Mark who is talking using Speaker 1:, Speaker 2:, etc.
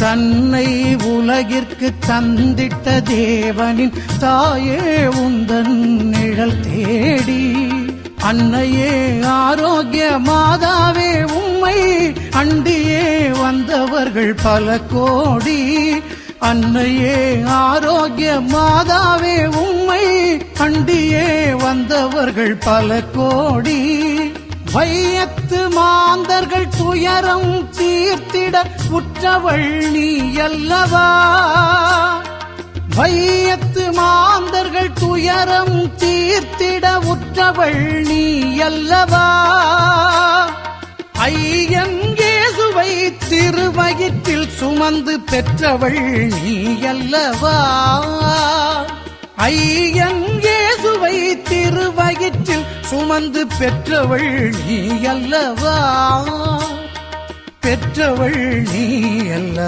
Speaker 1: தன்னை உலகிற்கு தந்திட்ட தேவனின் தாயே உந்தன் நிழல் தேடி அன்னையே ஆரோக்கிய மாதாவே உம்மை அண்டியே வந்தவர்கள் பல கோடி. அன்னையே ஆரோக்கிய மாதாவே உம்மை அண்டியே வந்தவர்கள் பல கோடி. வையத்து மாந்தர்கள் துயரம் தீர்த்திட உற்றவள் நீ அல்லவா. வையத்து மாந்தர்கள் துயரம் தீர்த்திட உற்றவள் நீ அல்லவா. ஐயன் இயேசுவை திருவயிற்றில் சுமந்து பெற்றவள் நீ அல்லவா. ஐயன் இயேசுவை திருவயிற்றில் சுமந்து பெற்றவள் நீ அல்லவா. பெற்றவள் நீ அல்ல.